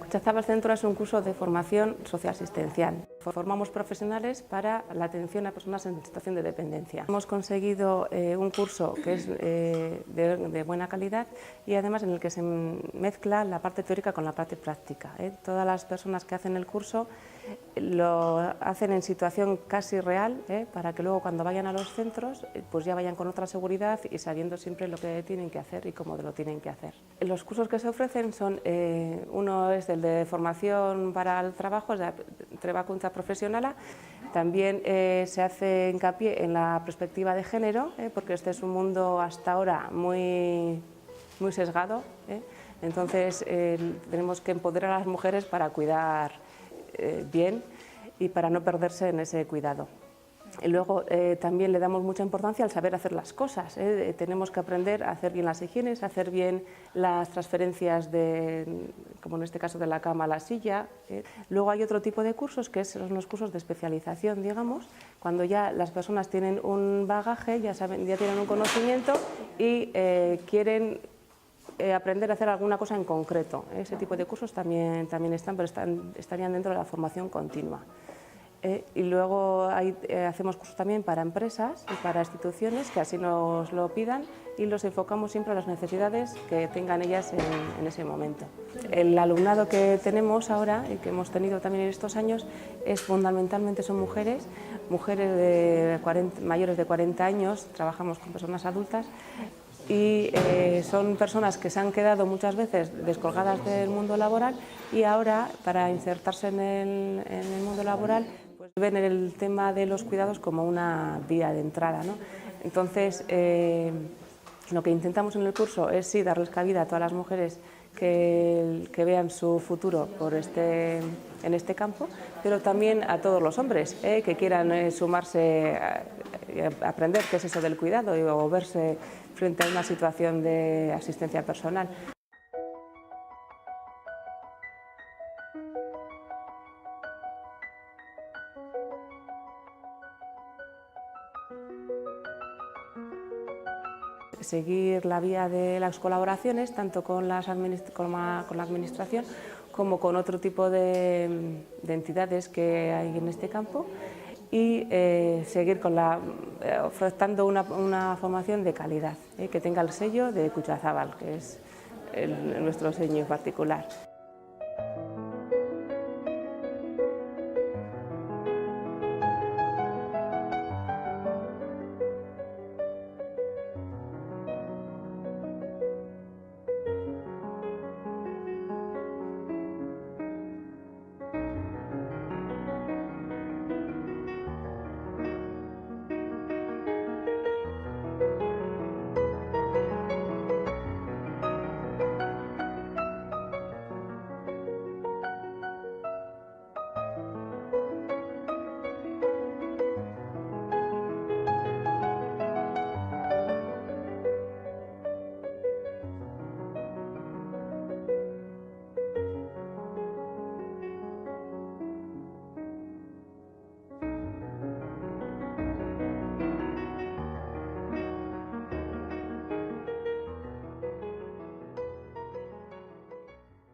Cuchazabal Centro es un curso de formación socioasistencial. Formamos profesionales para la atención a personas en situación de dependencia. Hemos conseguido un curso que es de buena calidad y además en el que se mezcla la parte teórica con la parte práctica. Todas las personas que hacen el curso lo hacen en situación casi real, para que luego cuando vayan a los centros pues ya vayan con otra seguridad y sabiendo siempre lo que tienen que hacer y cómo lo tienen que hacer. Los cursos que se ofrecen son, uno es el de formación para el trabajo, es de trebakuntza profesionala. También se hace hincapié en la perspectiva de género, porque este es un mundo hasta ahora muy sesgado, entonces tenemos que empoderar a las mujeres para cuidar bien y para no perderse en ese cuidado. Y luego también le damos mucha importancia al saber hacer las cosas. Tenemos que aprender a hacer bien las higienes, a hacer bien las transferencias, como en este caso de la cama a la silla. Luego hay otro tipo de cursos que son los cursos de especialización, digamos, cuando ya las personas tienen un bagaje, ya tienen un conocimiento y quieren aprender a hacer alguna cosa en concreto. Ese tipo de cursos también están, pero estarían dentro de la formación continua. Y luego hacemos cursos también para empresas y para instituciones que así nos lo pidan y los enfocamos siempre a las necesidades que tengan ellas en ese momento. El alumnado que tenemos ahora y que hemos tenido también en estos años fundamentalmente son mujeres mayores de 40 años, trabajamos con personas adultas y son personas que se han quedado muchas veces descolgadas del mundo laboral y ahora para insertarse en el mundo laboral pues ven el tema de los cuidados como una vía de entrada, ¿no? Entonces lo que intentamos en el curso es sí darles cabida a todas las mujeres que vean su futuro en este campo, pero también a todos los hombres que quieran sumarse a aprender qué es eso del cuidado o verse frente a una situación de asistencia personal. Seguir la vía de las colaboraciones, tanto con la administración como con otro tipo de entidades que hay en este campo y seguir ofertando una formación de calidad, que tenga el sello de Cuchazabal, que es nuestro sello en particular.